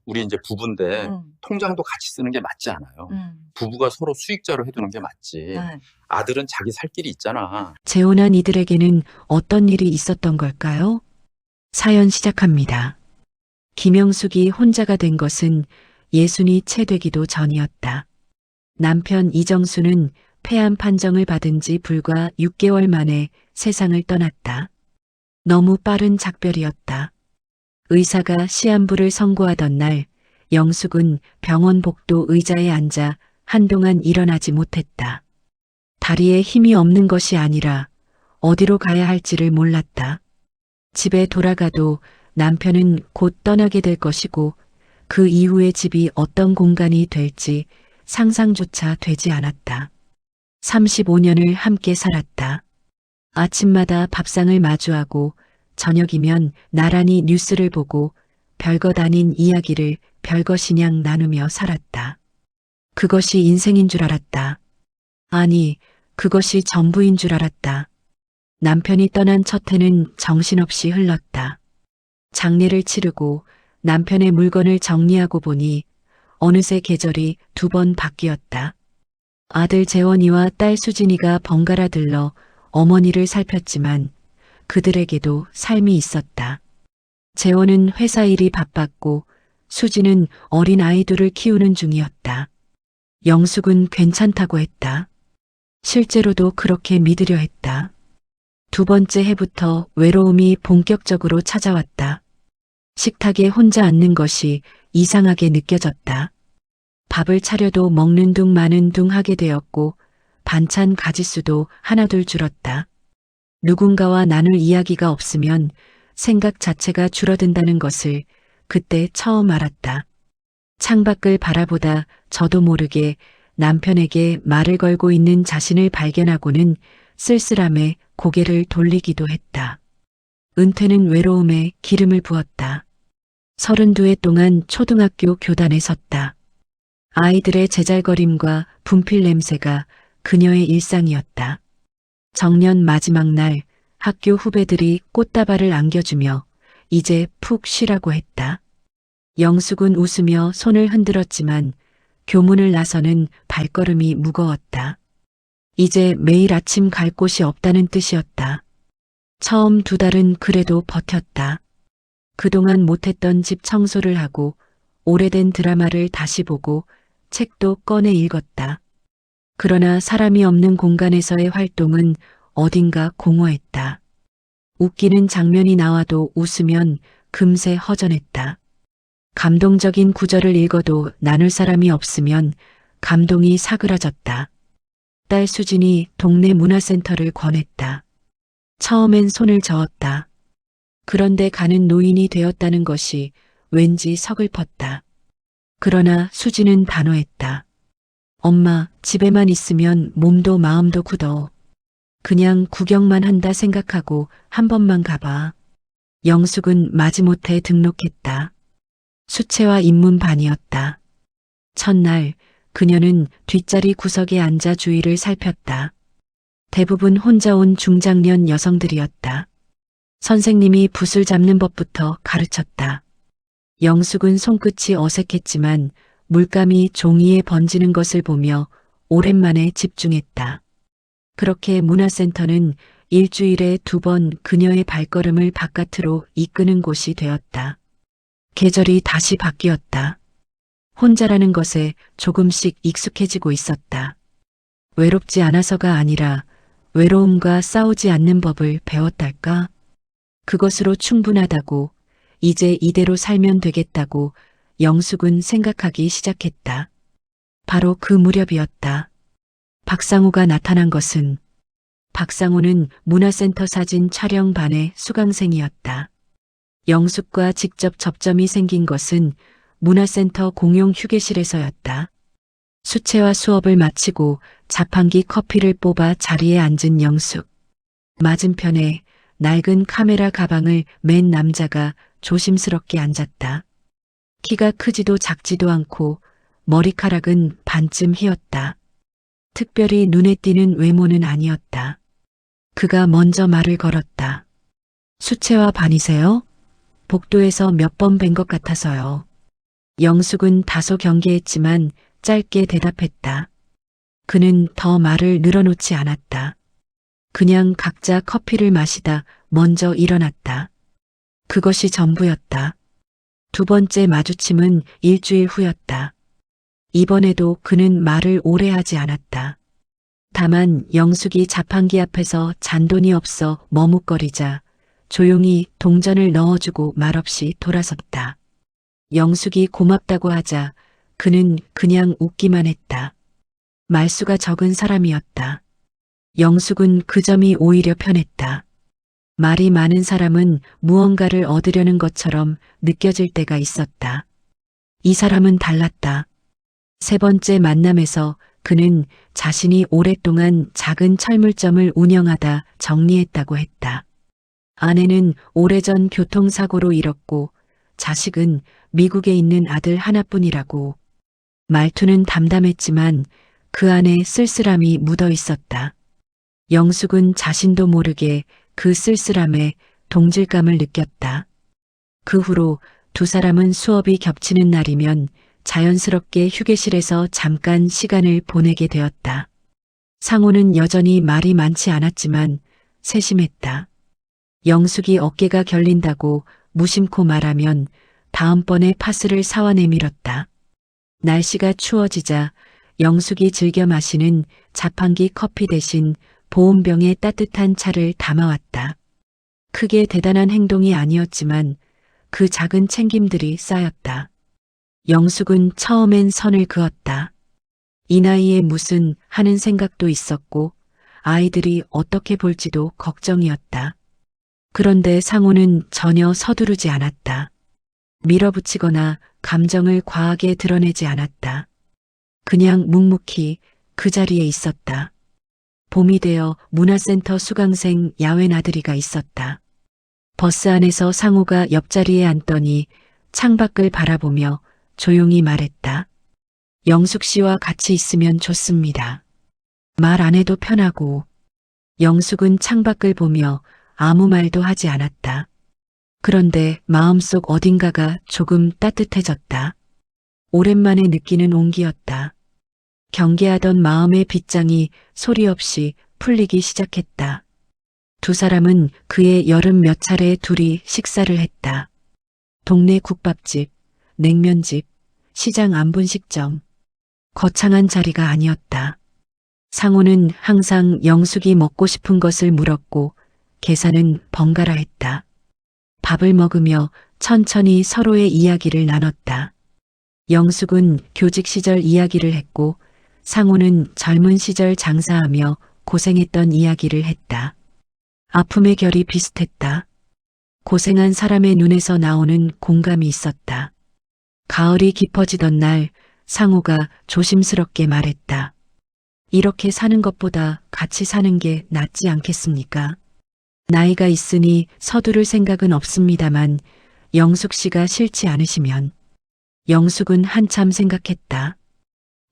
우리 이제 부부인데 음. 통장도 같이 쓰는 게 맞지 않아요. 음. 부부가 서로 수익자로 해두는 게 맞지. 네. 아들은 자기 살 길이 있잖아. 재혼한 이들에게는 어떤 일이 있었던 걸까요? 사연 시작합니다. 김영숙이 혼자가 된 것은 예순이 채 되기도 전이었다. 남편 이정수는 폐암 판정을 받은 지 불과 6개월 만에 세상을 떠났다. 너무 빠른 작별이었다. 의사가 시한부를 선고하던 날 영숙은 병원 복도 의자에 앉아 한동안 일어나지 못했다. 다리에 힘이 없는 것이 아니라 어디로 가야 할지를 몰랐다. 집에 돌아가도 남편은 곧 떠나게 될 것이고 그 이후의 집이 어떤 공간이 될지 상상조차 되지 않았다. 35년을 함께 살았다. 아침마다 밥상을 마주하고 저녁이면 나란히 뉴스를 보고 별것 아닌 이야기를 별것이냥 나누며 살았다. 그것이 인생인 줄 알았다. 아니, 그것이 전부인 줄 알았다. 남편이 떠난 첫 해는 정신없이 흘렀다. 장례를 치르고 남편의 물건을 정리하고 보니 어느새 계절이 2번 바뀌었다. 아들 재원이와 딸 수진이가 번갈아 들러 어머니를 살폈지만 그들에게도 삶이 있었다. 재원은 회사 일이 바빴고 수진은 어린 아이들을 키우는 중이었다. 영숙은 괜찮다고 했다. 실제로도 그렇게 믿으려 했다. 2번째 해부터 외로움이 본격적으로 찾아왔다. 식탁에 혼자 앉는 것이 이상하게 느껴졌다. 밥을 차려도 먹는 둥 마는 둥 하게 되었고 반찬 가짓수도 하나둘 줄었다. 누군가와 나눌 이야기가 없으면 생각 자체가 줄어든다는 것을 그때 처음 알았다. 창밖을 바라보다 저도 모르게 남편에게 말을 걸고 있는 자신을 발견하고는 쓸쓸함에 고개를 돌리기도 했다. 은퇴는 외로움에 기름을 부었다. 32해 동안 초등학교 교단에 섰다. 아이들의 제잘거림과 분필 냄새가 그녀의 일상이었다. 정년 마지막 날 학교 후배들이 꽃다발을 안겨주며 이제 푹 쉬라고 했다. 영숙은 웃으며 손을 흔들었지만 교문을 나서는 발걸음이 무거웠다. 이제 매일 아침 갈 곳이 없다는 뜻이었다. 처음 2달은 그래도 버텼다. 그동안 못했던 집 청소를 하고 오래된 드라마를 다시 보고 책도 꺼내 읽었다. 그러나 사람이 없는 공간에서의 활동은 어딘가 공허했다. 웃기는 장면이 나와도 웃으면 금세 허전했다. 감동적인 구절을 읽어도 나눌 사람이 없으면 감동이 사그라졌다. 딸 수진이 동네 문화센터를 권했다. 처음엔 손을 저었다. 그런데 가는 노인이 되었다는 것이 왠지 서글펐다. 그러나 수진은 단호했다. 엄마, 집에만 있으면 몸도 마음도 굳어. 그냥 구경만 한다 생각하고 한 번만 가봐. 영숙은 마지못해 등록했다. 수채화 입문 반이었다. 첫날 그녀는 뒷자리 구석에 앉아 주위를 살폈다. 대부분 혼자 온 중장년 여성들이었다. 선생님이 붓을 잡는 법부터 가르쳤다. 영숙은 손끝이 어색했지만 물감이 종이에 번지는 것을 보며 오랜만에 집중했다. 그렇게 문화센터는 일주일에 2번 그녀의 발걸음을 바깥으로 이끄는 곳이 되었다. 계절이 다시 바뀌었다. 혼자라는 것에 조금씩 익숙해지고 있었다. 외롭지 않아서가 아니라 외로움과 싸우지 않는 법을 배웠달까? 그것으로 충분하다고, 이제 이대로 살면 되겠다고 영숙은 생각하기 시작했다. 바로 그 무렵이었다. 박상우가 나타난 것은 박상우는 문화센터 사진 촬영반의 수강생이었다. 영숙과 직접 접점이 생긴 것은 문화센터 공용 휴게실에서였다. 수채화 수업을 마치고 자판기 커피를 뽑아 자리에 앉은 영숙. 맞은편에 낡은 카메라 가방을 맨 남자가 조심스럽게 앉았다. 키가 크지도 작지도 않고 머리카락은 반쯤 휘었다. 특별히 눈에 띄는 외모는 아니었다. 그가 먼저 말을 걸었다. 수채화 반이세요? 복도에서 몇 번 뵌 것 같아서요. 영숙은 다소 경계했지만 짧게 대답했다. 그는 더 말을 늘어놓지 않았다. 그냥 각자 커피를 마시다 먼저 일어났다. 그것이 전부였다. 두 번째 마주침은 일주일 후였다. 이번에도 그는 말을 오래 하지 않았다. 다만 영숙이 자판기 앞에서 잔돈이 없어 머뭇거리자 조용히 동전을 넣어주고 말없이 돌아섰다. 영숙이 고맙다고 하자 그는 그냥 웃기만 했다. 말수가 적은 사람이었다. 영숙은 그 점이 오히려 편했다. 말이 많은 사람은 무언가를 얻으려는 것처럼 느껴질 때가 있었다. 이 사람은 달랐다. 세 번째 만남에서 그는 자신이 오랫동안 작은 철물점을 운영하다 정리했다고 했다. 아내는 오래전 교통사고로 잃었고 자식은 미국에 있는 아들 하나뿐이라고. 말투는 담담했지만 그 안에 쓸쓸함이 묻어 있었다. 영숙은 자신도 모르게 그 쓸쓸함에 동질감을 느꼈다. 그 후로 두 사람은 수업이 겹치는 날이면 자연스럽게 휴게실에서 잠깐 시간을 보내게 되었다. 상호는 여전히 말이 많지 않았지만 세심했다. 영숙이 어깨가 결린다고 무심코 말하면 다음번에 파스를 사와 내밀었다. 날씨가 추워지자 영숙이 즐겨 마시는 자판기 커피 대신 보온병에 따뜻한 차를 담아왔다. 크게 대단한 행동이 아니었지만 그 작은 챙김들이 쌓였다. 영숙은 처음엔 선을 그었다. 이 나이에 무슨 하는 생각도 있었고 아이들이 어떻게 볼지도 걱정이었다. 그런데 상호는 전혀 서두르지 않았다. 밀어붙이거나 감정을 과하게 드러내지 않았다. 그냥 묵묵히 그 자리에 있었다. 봄이 되어 문화센터 수강생 야외 나들이가 있었다. 버스 안에서 상호가 옆자리에 앉더니 창밖을 바라보며 조용히 말했다. 영숙 씨와 같이 있으면 좋습니다. 말 안 해도 편하고. 영숙은 창밖을 보며 아무 말도 하지 않았다. 그런데 마음속 어딘가가 조금 따뜻해졌다. 오랜만에 느끼는 온기였다. 경계하던 마음의 빗장이 소리 없이 풀리기 시작했다. 두 사람은 그의 여름 몇 차례 둘이 식사를 했다. 동네 국밥집, 냉면집, 시장 안분식점. 거창한 자리가 아니었다. 상호는 항상 영숙이 먹고 싶은 것을 물었고 계산은 번갈아 했다. 밥을 먹으며 천천히 서로의 이야기를 나눴다. 영숙은 교직 시절 이야기를 했고 상호는 젊은 시절 장사하며 고생했던 이야기를 했다. 아픔의 결이 비슷했다. 고생한 사람의 눈에서 나오는 공감이 있었다. 가을이 깊어지던 날 상호가 조심스럽게 말했다. 이렇게 사는 것보다 같이 사는 게 낫지 않겠습니까? 나이가 있으니 서두를 생각은 없습니다만 영숙 씨가 싫지 않으시면. 영숙은 한참 생각했다.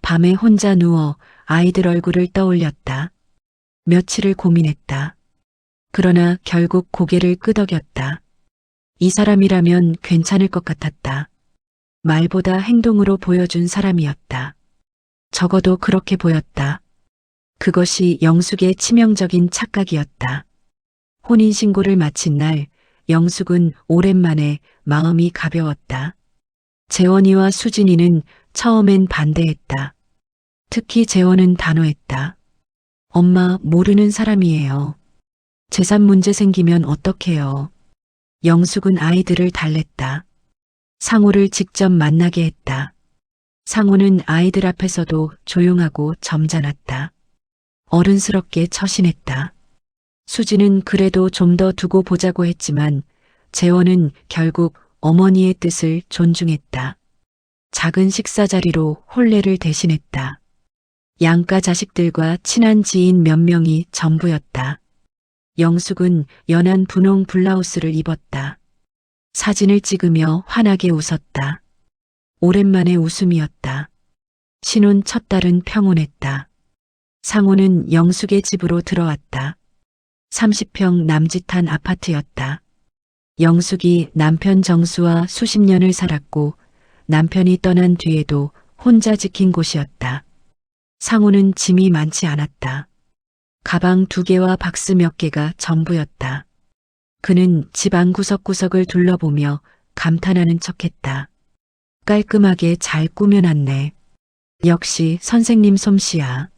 밤에 혼자 누워 아이들 얼굴을 떠올렸다. 며칠을 고민했다. 그러나 결국 고개를 끄덕였다. 이 사람이라면 괜찮을 것 같았다. 말보다 행동으로 보여준 사람이었다. 적어도 그렇게 보였다. 그것이 영숙의 치명적인 착각이었다. 혼인신고를 마친 날 영숙은 오랜만에 마음이 가벼웠다. 재원이와 수진이는 처음엔 반대했다. 특히 재원은 단호했다. 엄마 모르는 사람이에요. 재산 문제 생기면 어떡해요. 영숙은 아이들을 달랬다. 상호를 직접 만나게 했다. 상호는 아이들 앞에서도 조용하고 점잖았다. 어른스럽게 처신했다. 수지는 그래도 좀 더 두고 보자고 했지만 재원은 결국 어머니의 뜻을 존중했다. 작은 식사 자리로 혼례를 대신했다. 양가 자식들과 친한 지인 몇 명이 전부였다. 영숙은 연한 분홍 블라우스를 입었다. 사진을 찍으며 환하게 웃었다. 오랜만에 웃음이었다. 신혼 첫 달은 평온했다. 상호는 영숙의 집으로 들어왔다. 30평 남짓한 아파트였다. 영숙이 남편 정수와 수십 년을 살았고 남편이 떠난 뒤에도 혼자 지킨 곳이었다. 상호는 짐이 많지 않았다. 가방 2개와 박스 몇 개가 전부였다. 그는 집 안 구석구석을 둘러보며 감탄하는 척했다. 깔끔하게 잘 꾸며놨네. 역시 선생님 솜씨야.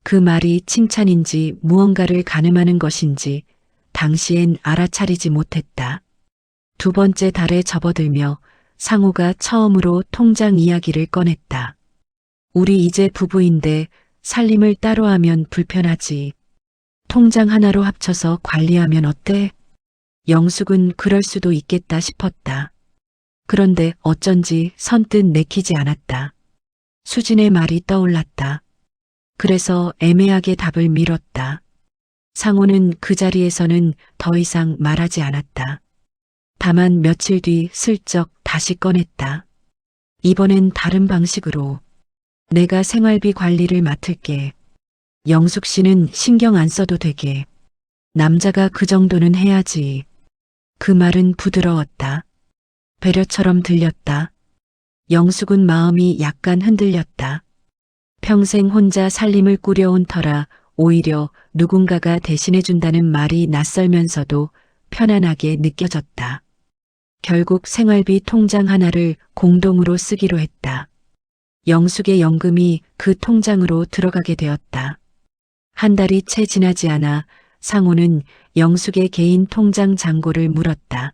그 말이 칭찬인지 무언가를 가늠하는 것인지 당시엔 알아차리지 못했다. 2번째 달에 접어들며 상호가 처음으로 통장 이야기를 꺼냈다. 우리 이제 부부인데 살림을 따로 하면 불편하지. 통장 하나로 합쳐서 관리하면 어때? 영숙은 그럴 수도 있겠다 싶었다. 그런데 어쩐지 선뜻 내키지 않았다. 수진의 말이 떠올랐다. 그래서 애매하게 답을 미뤘다. 상호는 그 자리에서는 더 이상 말하지 않았다. 다만 며칠 뒤 슬쩍 다시 꺼냈다. 이번엔 다른 방식으로. 내가 생활비 관리를 맡을게. 영숙 씨는 신경 안 써도 되게. 남자가 그 정도는 해야지. 그 말은 부드러웠다. 배려처럼 들렸다. 영숙은 마음이 약간 흔들렸다. 평생 혼자 살림을 꾸려온 터라 오히려 누군가가 대신해준다는 말이 낯설면서도 편안하게 느껴졌다. 결국 생활비 통장 하나를 공동으로 쓰기로 했다. 영숙의 연금이 그 통장으로 들어가게 되었다. 한 달이 채 지나지 않아 상호는 영숙의 개인 통장 잔고를 물었다.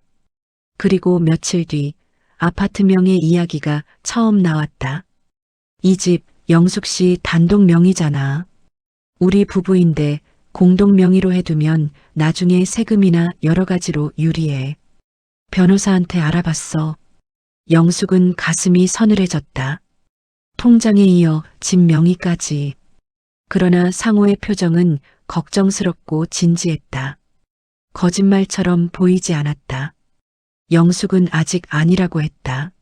그리고 며칠 뒤 아파트명의 이야기가 처음 나왔다. 이 집 영숙 씨 단독 명의잖아. 우리 부부인데 공동 명의로 해두면 나중에 세금이나 여러 가지로 유리해. 변호사한테 알아봤어. 영숙은 가슴이 서늘해졌다. 통장에 이어 집 명의까지. 그러나 상호의 표정은 걱정스럽고 진지했다. 거짓말처럼 보이지 않았다. 영숙은 아직 아니라고 했다.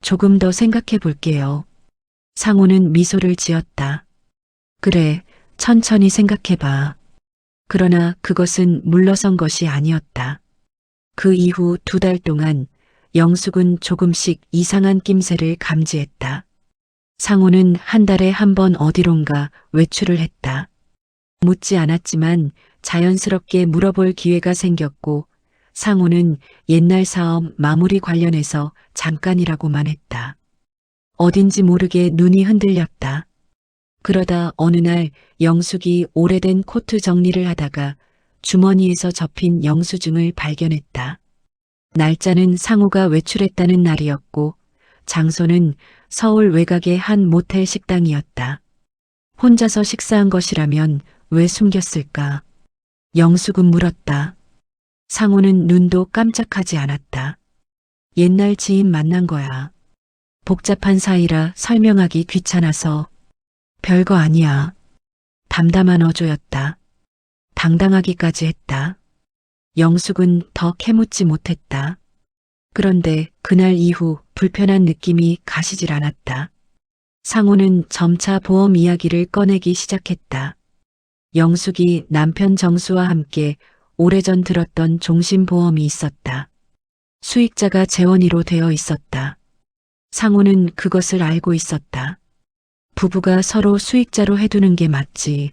조금 더 생각해 볼게요. 상호는 미소를 지었다. 그래, 천천히 생각해봐. 그러나 그것은 물러선 것이 아니었다. 그 이후 2달 동안 영숙은 조금씩 이상한 낌새를 감지했다. 상호는 한 달에 한 번 어디론가 외출을 했다. 묻지 않았지만 자연스럽게 물어볼 기회가 생겼고 상호는 옛날 사업 마무리 관련해서 잠깐이라고만 했다. 어딘지 모르게 눈이 흔들렸다. 그러다 어느 날 영숙이 오래된 코트 정리를 하다가 주머니에서 접힌 영수증을 발견했다. 날짜는 상호가 외출했다는 날이었고 장소는 서울 외곽의 한 모텔 식당이었다. 혼자서 식사한 것이라면 왜 숨겼을까? 영숙은 물었다. 상호는 눈도 깜짝하지 않았다. 옛날 지인 만난 거야. 복잡한 사이라 설명하기 귀찮아서. 별거 아니야. 담담한 어조였다. 당당하기까지 했다. 영숙은 더 캐묻지 못했다. 그런데 그날 이후 불편한 느낌이 가시질 않았다. 상호는 점차 보험 이야기를 꺼내기 시작했다. 영숙이 남편 정수와 함께 오래전 들었던 종신보험이 있었다. 수익자가 재원이로 되어 있었다. 상호는 그것을 알고 있었다. 부부가 서로 수익자로 해두는 게 맞지.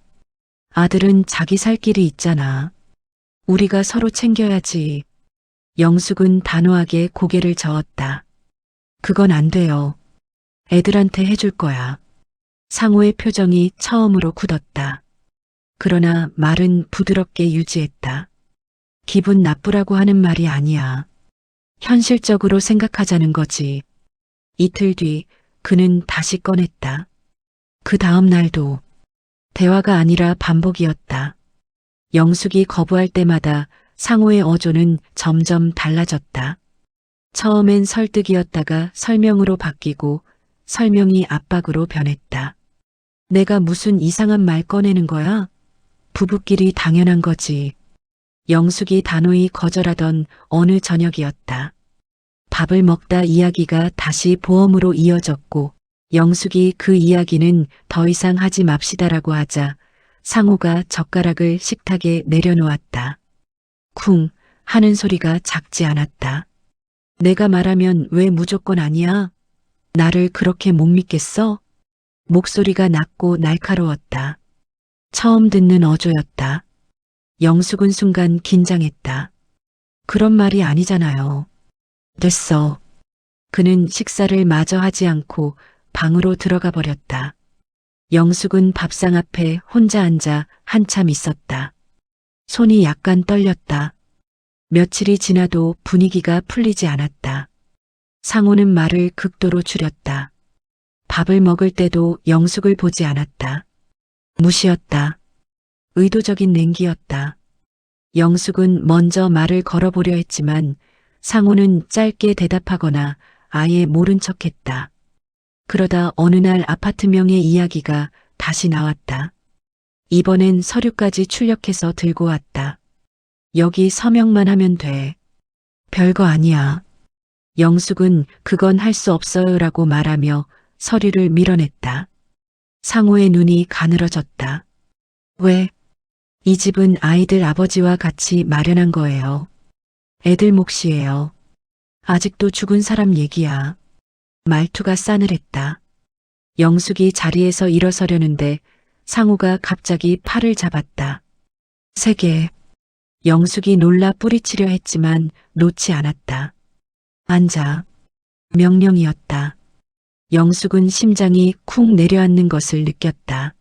아들은 자기 살 길이 있잖아. 우리가 서로 챙겨야지. 영숙은 단호하게 고개를 저었다. 그건 안 돼요. 애들한테 해줄 거야. 상호의 표정이 처음으로 굳었다. 그러나 말은 부드럽게 유지했다. 기분 나쁘라고 하는 말이 아니야. 현실적으로 생각하자는 거지. 이틀 뒤 그는 다시 꺼냈다. 그 다음 날도 대화가 아니라 반복이었다. 영숙이 거부할 때마다 상호의 어조는 점점 달라졌다. 처음엔 설득이었다가 설명으로 바뀌고 설명이 압박으로 변했다. 내가 무슨 이상한 말 꺼내는 거야? 부부끼리 당연한 거지. 영숙이 단호히 거절하던 어느 저녁이었다. 밥을 먹다 이야기가 다시 보험으로 이어졌고 영숙이 그 이야기는 더 이상 하지 맙시다라고 하자 상호가 젓가락을 식탁에 내려놓았다. 쿵 하는 소리가 작지 않았다. 내가 말하면 왜 무조건 아니야? 나를 그렇게 못 믿겠어? 목소리가 낮고 날카로웠다. 처음 듣는 어조였다. 영숙은 순간 긴장했다. 그런 말이 아니잖아요. 됐어. 그는 식사를 마저 하지 않고 방으로 들어가 버렸다. 영숙은 밥상 앞에 혼자 앉아 한참 있었다. 손이 약간 떨렸다. 며칠이 지나도 분위기가 풀리지 않았다. 상호는 말을 극도로 줄였다. 밥을 먹을 때도 영숙을 보지 않았다. 무시였다. 의도적인 냉기였다. 영숙은 먼저 말을 걸어보려 했지만 상호는 짧게 대답하거나 아예 모른 척했다. 그러다 어느 날 아파트명의 이야기가 다시 나왔다. 이번엔 서류까지 출력해서 들고 왔다. 여기 서명만 하면 돼. 별거 아니야. 영숙은 그건 할 수 없어요라고 말하며 서류를 밀어냈다. 상호의 눈이 가늘어졌다. 왜? 이 집은 아이들 아버지와 같이 마련한 거예요. 애들 몫이에요. 아직도 죽은 사람 얘기야. 말투가 싸늘했다. 영숙이 자리에서 일어서려는데 상호가 갑자기 팔을 잡았다. 세게. 영숙이 놀라 뿌리치려 했지만 놓지 않았다. 앉아. 명령이었다. 영숙은 심장이 쿵 내려앉는 것을 느꼈다.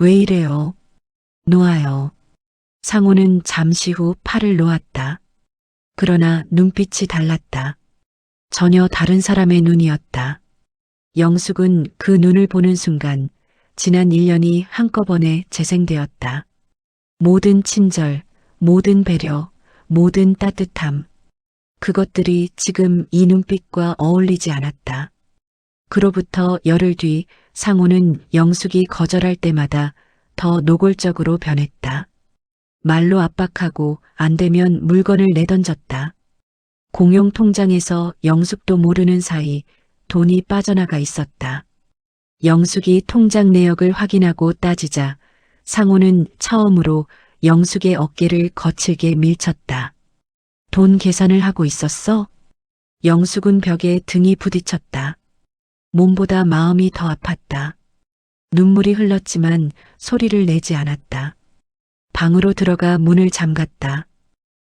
왜 이래요? 놓아요. 상호는 잠시 후 팔을 놓았다. 그러나 눈빛이 달랐다. 전혀 다른 사람의 눈이었다. 영숙은 그 눈을 보는 순간 지난 1년이 한꺼번에 재생되었다. 모든 친절, 모든 배려, 모든 따뜻함. 그것들이 지금 이 눈빛과 어울리지 않았다. 그로부터 열흘 뒤 상호는 영숙이 거절할 때마다 더 노골적으로 변했다. 말로 압박하고 안 되면 물건을 내던졌다. 공용 통장에서 영숙도 모르는 사이 돈이 빠져나가 있었다. 영숙이 통장 내역을 확인하고 따지자 상호는 처음으로 영숙의 어깨를 거칠게 밀쳤다. 돈 계산을 하고 있었어? 영숙은 벽에 등이 부딪혔다. 몸보다 마음이 더 아팠다. 눈물이 흘렀지만 소리를 내지 않았다. 방으로 들어가 문을 잠갔다.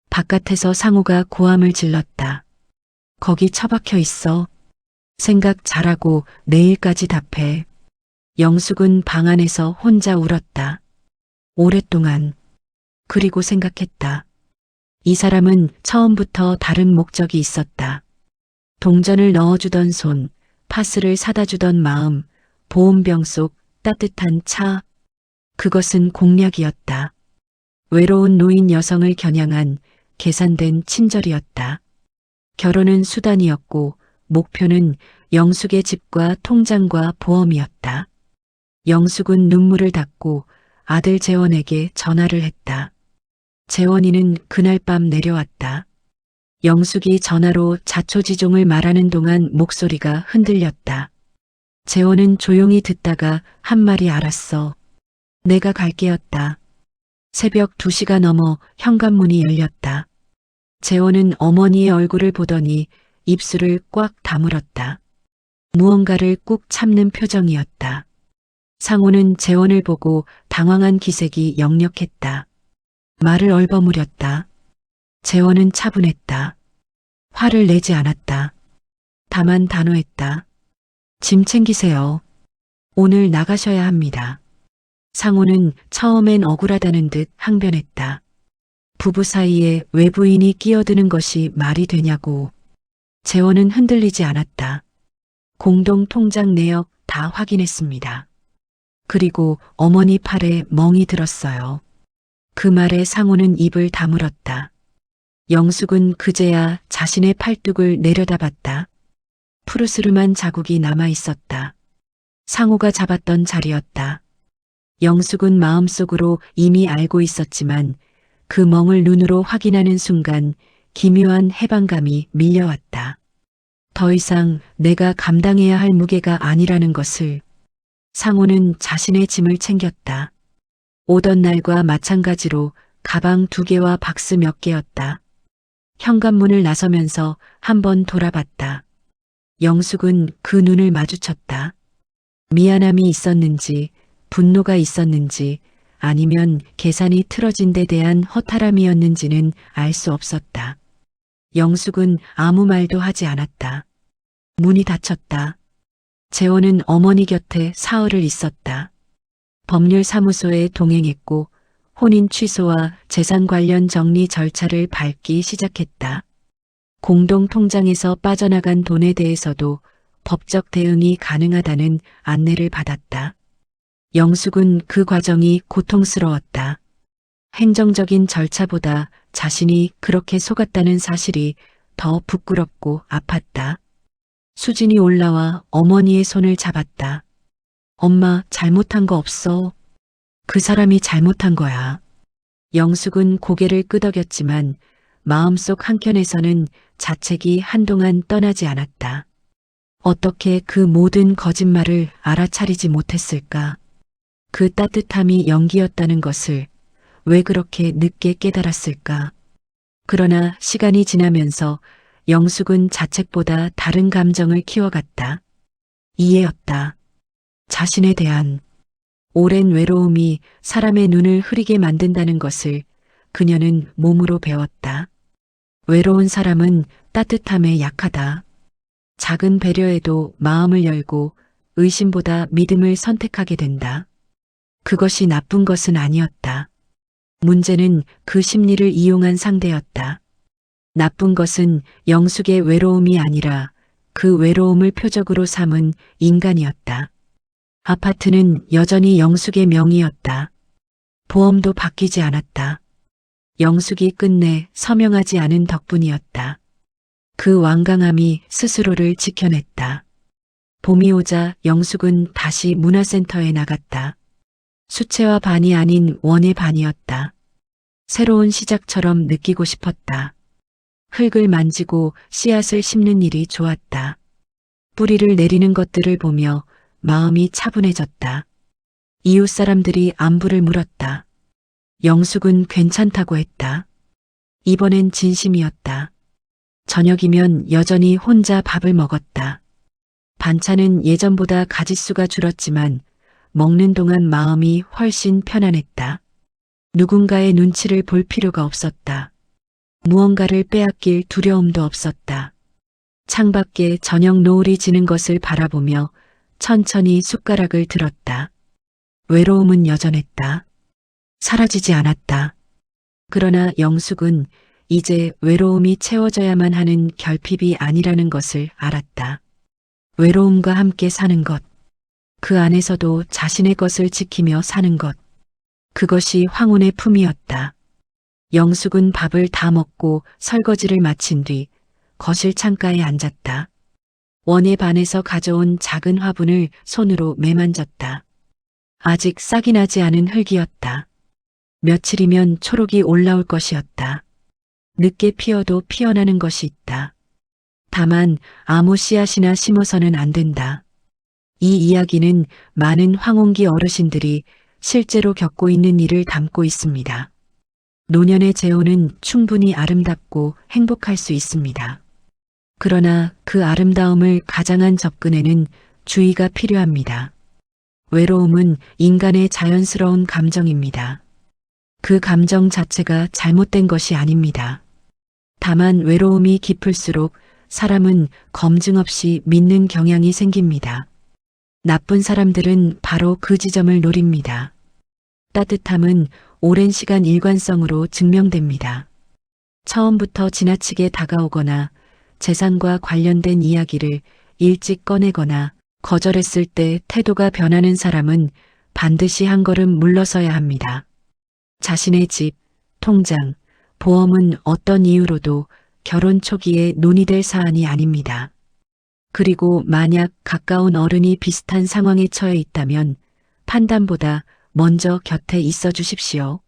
바깥에서 상호가 고함을 질렀다. 거기 처박혀 있어. 생각 잘하고 내일까지 답해. 영숙은 방 안에서 혼자 울었다. 오랫동안. 그리고 생각했다. 이 사람은 처음부터 다른 목적이 있었다. 동전을 넣어주던 손, 파스를 사다 주던 마음, 보온병 속 따뜻한 차. 그것은 공략이었다. 외로운 노인 여성을 겨냥한 계산된 친절이었다. 결혼은 수단이었고 목표는 영숙의 집과 통장과 보험이었다. 영숙은 눈물을 닦고 아들 재원에게 전화를 했다. 재원이는 그날 밤 내려왔다. 영숙이 전화로 자초지종을 말하는 동안 목소리가 흔들렸다. 재원은 조용히 듣다가 한 말이 알았어. 내가 갈게였다. 새벽 2시가 넘어 현관문이 열렸다. 재원은 어머니의 얼굴을 보더니 입술을 꽉 다물었다. 무언가를 꾹 참는 표정이었다. 상호는 재원을 보고 당황한 기색이 역력했다. 말을 얼버무렸다. 재원은 차분했다. 화를 내지 않았다. 다만 단호했다. 짐 챙기세요. 오늘 나가셔야 합니다. 상호는 처음엔 억울하다는 듯 항변했다. 부부 사이에 외부인이 끼어드는 것이 말이 되냐고. 재원은 흔들리지 않았다. 공동 통장 내역 다 확인했습니다. 그리고 어머니 팔에 멍이 들었어요. 그 말에 상호는 입을 다물었다. 영숙은 그제야 자신의 팔뚝을 내려다봤다. 푸르스름한 자국이 남아 있었다. 상호가 잡았던 자리였다. 영숙은 마음속으로 이미 알고 있었지만 그 멍을 눈으로 확인하는 순간 기묘한 해방감이 밀려왔다. 더 이상 내가 감당해야 할 무게가 아니라는 것을. 상호는 자신의 짐을 챙겼다. 오던 날과 마찬가지로 가방 2개와 박스 몇 개였다. 현관문을 나서면서 한번 돌아봤다. 영숙은 그 눈을 마주쳤다. 미안함이 있었는지, 분노가 있었는지, 아니면 계산이 틀어진 데 대한 허탈함이었는지는 알 수 없었다. 영숙은 아무 말도 하지 않았다. 문이 닫혔다. 재원은 어머니 곁에 사흘을 있었다. 법률사무소에 동행했고 혼인 취소와 재산 관련 정리 절차를 밟기 시작했다. 공동통장에서 빠져나간 돈에 대해서도 법적 대응이 가능하다는 안내를 받았다. 영숙은 그 과정이 고통스러웠다. 행정적인 절차보다 자신이 그렇게 속았다는 사실이 더 부끄럽고 아팠다. 수진이 올라와 어머니의 손을 잡았다. 엄마, 잘못한 거 없어. 그 사람이 잘못한 거야. 영숙은 고개를 끄덕였지만 마음속 한켠에서는 자책이 한동안 떠나지 않았다. 어떻게 그 모든 거짓말을 알아차리지 못했을까? 그 따뜻함이 연기였다는 것을 왜 그렇게 늦게 깨달았을까? 그러나 시간이 지나면서 영숙은 자책보다 다른 감정을 키워갔다. 이해였다. 자신에 대한 오랜 외로움이 사람의 눈을 흐리게 만든다는 것을 그녀는 몸으로 배웠다. 외로운 사람은 따뜻함에 약하다. 작은 배려에도 마음을 열고 의심보다 믿음을 선택하게 된다. 그것이 나쁜 것은 아니었다. 문제는 그 심리를 이용한 상대였다. 나쁜 것은 영숙의 외로움이 아니라 그 외로움을 표적으로 삼은 인간이었다. 아파트는 여전히 영숙의 명의였다. 보험도 바뀌지 않았다. 영숙이 끝내 서명하지 않은 덕분이었다. 그 완강함이 스스로를 지켜냈다. 봄이 오자 영숙은 다시 문화센터에 나갔다. 수채화 반이 아닌 원의 반이었다. 새로운 시작처럼 느끼고 싶었다. 흙을 만지고 씨앗을 심는 일이 좋았다. 뿌리를 내리는 것들을 보며 마음이 차분해졌다. 이웃 사람들이 안부를 물었다. 영숙은 괜찮다고 했다. 이번엔 진심이었다. 저녁이면 여전히 혼자 밥을 먹었다. 반찬은 예전보다 가짓수가 줄었지만 먹는 동안 마음이 훨씬 편안했다. 누군가의 눈치를 볼 필요가 없었다. 무언가를 빼앗길 두려움도 없었다. 창밖에 저녁 노을이 지는 것을 바라보며 천천히 숟가락을 들었다. 외로움은 여전했다. 사라지지 않았다. 그러나 영숙은 이제 외로움이 채워져야만 하는 결핍이 아니라는 것을 알았다. 외로움과 함께 사는 것, 그 안에서도 자신의 것을 지키며 사는 것, 그것이 황혼의 품이었다. 영숙은 밥을 다 먹고 설거지를 마친 뒤 거실 창가에 앉았다. 원의 반에서 가져온 작은 화분을 손으로 매만졌다. 아직 싹이 나지 않은 흙이었다. 며칠이면 초록이 올라올 것이었다. 늦게 피어도 피어나는 것이 있다. 다만 아무 씨앗이나 심어서는 안 된다. 이 이야기는 많은 황혼기 어르신들이 실제로 겪고 있는 일을 담고 있습니다. 노년의 재혼은 충분히 아름답고 행복할 수 있습니다. 그러나 그 아름다움을 가장한 접근에는 주의가 필요합니다. 외로움은 인간의 자연스러운 감정입니다. 그 감정 자체가 잘못된 것이 아닙니다. 다만 외로움이 깊을수록 사람은 검증 없이 믿는 경향이 생깁니다. 나쁜 사람들은 바로 그 지점을 노립니다. 따뜻함은 오랜 시간 일관성으로 증명됩니다. 처음부터 지나치게 다가오거나 재산과 관련된 이야기를 일찍 꺼내거나 거절했을 때 태도가 변하는 사람은 반드시 한 걸음 물러서야 합니다. 자신의 집, 통장, 보험은 어떤 이유로도 결혼 초기에 논의될 사안이 아닙니다. 그리고 만약 가까운 어른이 비슷한 상황에 처해 있다면 판단보다 먼저 곁에 있어 주십시오.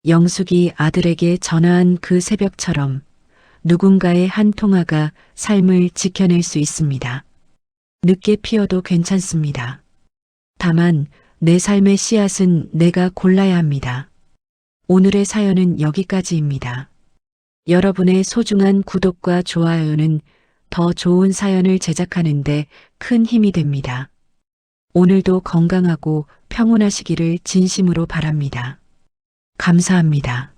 영숙이 아들에게 전화한 그 새벽처럼 누군가의 한 통화가 삶을 지켜낼 수 있습니다. 늦게 피어도 괜찮습니다. 다만 내 삶의 씨앗은 내가 골라야 합니다. 오늘의 사연은 여기까지입니다. 여러분의 소중한 구독과 좋아요는 더 좋은 사연을 제작하는데 큰 힘이 됩니다. 오늘도 건강하고 평온하시기를 진심으로 바랍니다. 감사합니다.